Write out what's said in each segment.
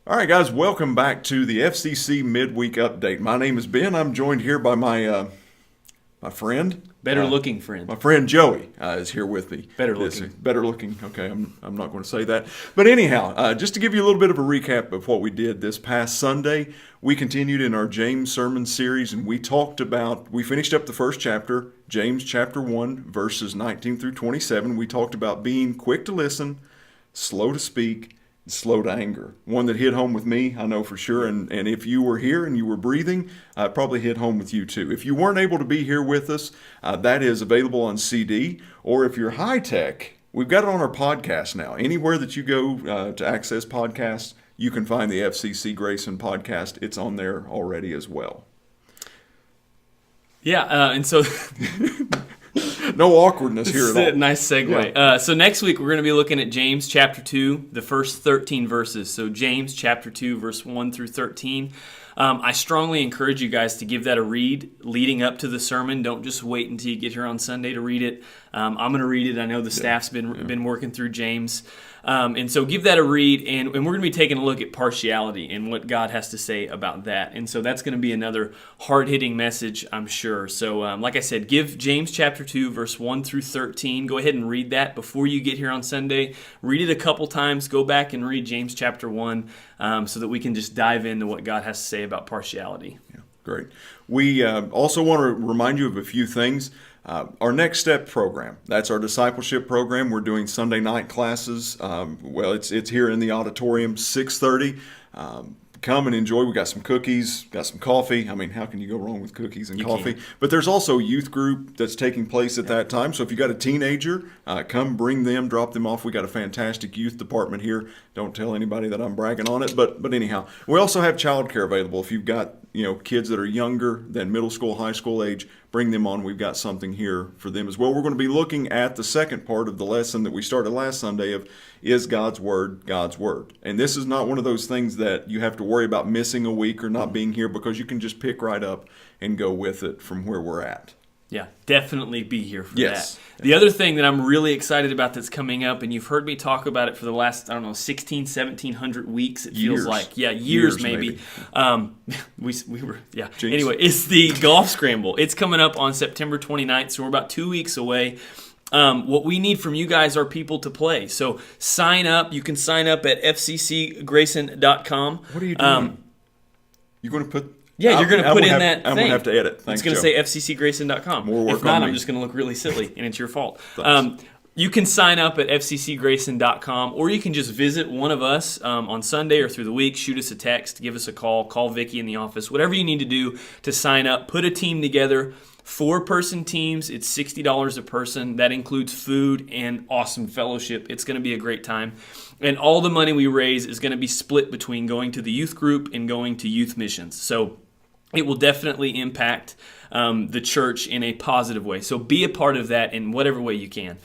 All right, guys, welcome back to the FCC Midweek Update. My name is Ben. I'm joined here by my friend. Better looking friend. My friend Joey is here with me. Better looking. Better looking. Okay, I'm not going to say that. But anyhow, just to give you a little bit of a recap of what we did this past Sunday, we continued in our James sermon series, and we finished up the first chapter, James chapter 1, verses 19 through 27. We talked about being quick to listen, slow to speak, slow to anger. One that hit home with me, I know for sure. And if you were here and you were breathing, probably hit home with you too. If you weren't able to be here with us, that is available on CD. Or if you're high tech, we've got it on our podcast now. Anywhere that you go to access podcasts, you can find the FCC Grayson podcast. It's on there already as well. Yeah, and so... No awkwardness here at all. Nice segue. Yeah. So next week we're going to be looking at James chapter 2, the first 13 verses. So James chapter 2, verse 1 through 13. I strongly encourage you guys to give that a read leading up to the sermon. Don't just wait until you get here on Sunday to read it. I'm going to read it. I know the staff's been working through James. And so give that a read, and we're going to be taking a look at partiality and what God has to say about that. And so that's going to be another hard-hitting message, I'm sure. So like I said, give James chapter 2, verse 1 through 13. Go ahead and read that before you get here on Sunday. Read it a couple times. Go back and read James chapter 1 so that we can just dive into what God has to say about partiality. Yeah, great. We also want to remind you of a few things. Our Next Step program, that's our discipleship program. We're doing Sunday night classes. It's here in the auditorium, 6:30. Come and enjoy. We got some cookies, got some coffee. I mean, how can you go wrong with cookies and coffee? Can't. But there's also a youth group that's taking place at that time. So if you got a teenager, come bring them, drop them off. We got a fantastic youth department here. Don't tell anybody that I'm bragging on it. But anyhow, we also have childcare available. If you've got kids that are younger than middle school, high school age, bring them on. We've got something here for them as well. We're going to be looking at the second part of the lesson that we started last Sunday of, is God's Word God's Word? And this is not one of those things that you have to worry about missing a week or not being here, because you can just pick right up and go with it from where we're at. Yeah, definitely be here for Yes. that. The other thing that I'm really excited about that's coming up, and you've heard me talk about it for the last, 1700 weeks, it feels like. Yeah, years maybe. We were, yeah. Jinx. Anyway, it's the Golf Scramble. It's coming up on September 29th, so we're about 2 weeks away. What we need from you guys are people to play. So sign up. You can sign up at FCCGrayson.com. What are you doing? You're going to put... Yeah, you're going to put in that thing. I'm going to have to edit. Thanks, it's going to say FCCGrayson.com. More work if not, on me. I'm just going to look really silly, and it's your fault. Thanks. You can sign up at FCCGrayson.com, or you can just visit one of us on Sunday or through the week. Shoot us a text, give us a call Vicky in the office. Whatever you need to do to sign up, put a team together. 4-person teams, it's $60 a person. That includes food and awesome fellowship. It's going to be a great time. And all the money we raise is going to be split between going to the youth group and going to youth missions. So it will definitely impact the church in a positive way. So be a part of that in whatever way you can.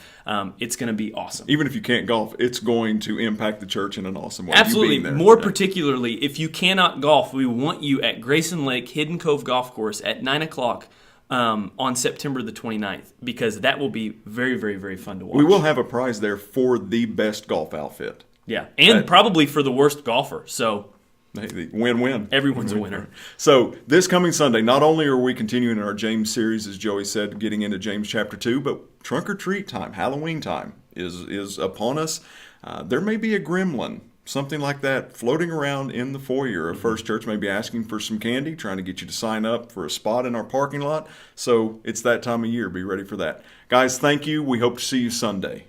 It's going to be awesome. Even if you can't golf, it's going to impact the church in an awesome way. Absolutely. More particularly, if you cannot golf, we want you at Grayson Lake Hidden Cove Golf Course at 9 o'clock on September the 29th, because that will be very, very, very fun to watch. We will have a prize there for the best golf outfit. Yeah, and probably for the worst golfer. So win-win. Everyone's a winner. So this coming Sunday, not only are we continuing our James series, as Joey said, getting into James chapter 2, but trunk or treat time, Halloween time is upon us. There may be a gremlin, something like that, floating around in the foyer of First Church, maybe asking for some candy, trying to get you to sign up for a spot in our parking lot. So it's that time of year. Be ready for that. Guys, thank you. We hope to see you Sunday.